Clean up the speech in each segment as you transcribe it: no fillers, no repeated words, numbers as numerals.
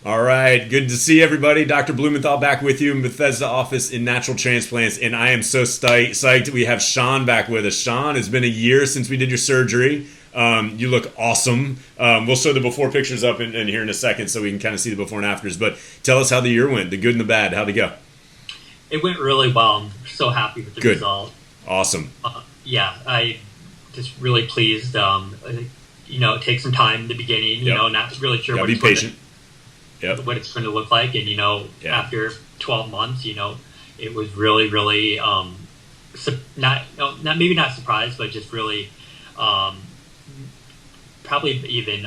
All right, good to see everybody. Dr. Blumenthal back with you in Bethesda office in Natural Transplants, and I am so psyched we have Sean back with us. Sean, it's been a year since we did your surgery. You look awesome. We'll show the before pictures up in here in a second so we can kind of see the before and afters, but tell us how the year went, the good and the bad. How'd it go? It went really well. I'm so happy with the result. Awesome. Yeah, I just really pleased. It takes some time in the beginning, not really sure what it's going to look like. And, after 12 months, it was really, really, maybe not surprised, but just really, probably even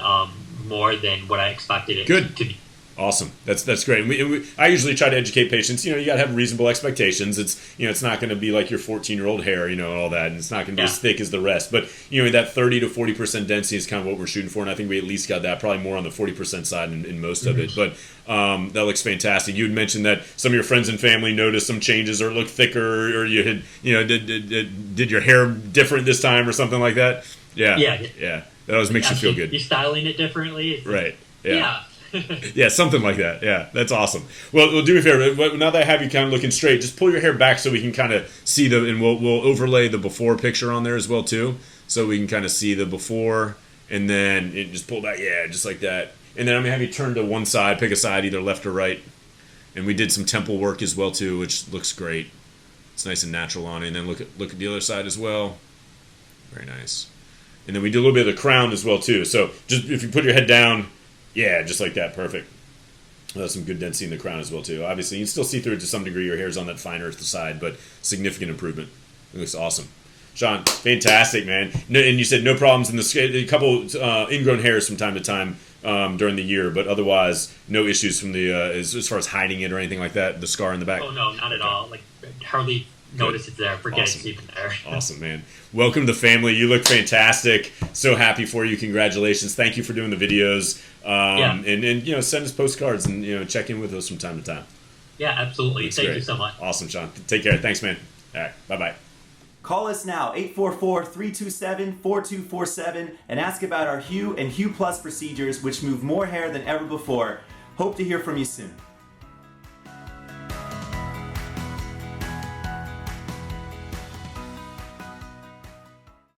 more than what I expected it to be. Awesome. That's great. And I usually try to educate patients. You got to have reasonable expectations. It's not going to be like your 14-year-old hair, and all that, and it's not going to be as thick as the rest. But that 30 to 40% density is kind of what we're shooting for, and I think we at least got that, probably more on the 40% side in most of it. But that looks fantastic. You had mentioned that some of your friends and family noticed some changes or looked thicker, or you had did your hair different this time or something like that. Yeah. That always makes you feel good. You're styling it differently. Right. Yeah. Yeah, something like that. Yeah, that's awesome. Well, do me a favor. Now that I have you kind of looking straight, just pull your hair back so we can kind of see and we'll overlay the before picture on there as well too, so we can kind of see the before, and then just pull back. Yeah, just like that. And then I'm gonna have you turn to one side, pick a side, either left or right. And we did some temple work as well too, which looks great. It's nice and natural on it. And then look at the other side as well. Very nice. And then we do a little bit of the crown as well too. So just if you put your head down. Yeah, just like that. Perfect. Some good density in the crown as well, too. Obviously, you can still see through it to some degree. Your hair's on that fine earth side, but significant improvement. It looks awesome. Sean, fantastic, man. And you said no problems in a couple ingrown hairs from time to time during the year, but otherwise, no issues from the as far as hiding it or anything like that, the scar in the back? Oh, no, not at all. Like, hardly notice it's there. Forget it's even there. Awesome, man. Welcome to the family. You look fantastic. So happy for you. Congratulations. Thank you for doing the videos. And send us postcards and check in with us from time to time. Yeah, absolutely. Thank you so much. Awesome, Sean. Take care. Thanks, man. All right. Bye-bye. Call us now, 844-327-4247, and ask about our Hue and Hue Plus procedures, which move more hair than ever before. Hope to hear from you soon.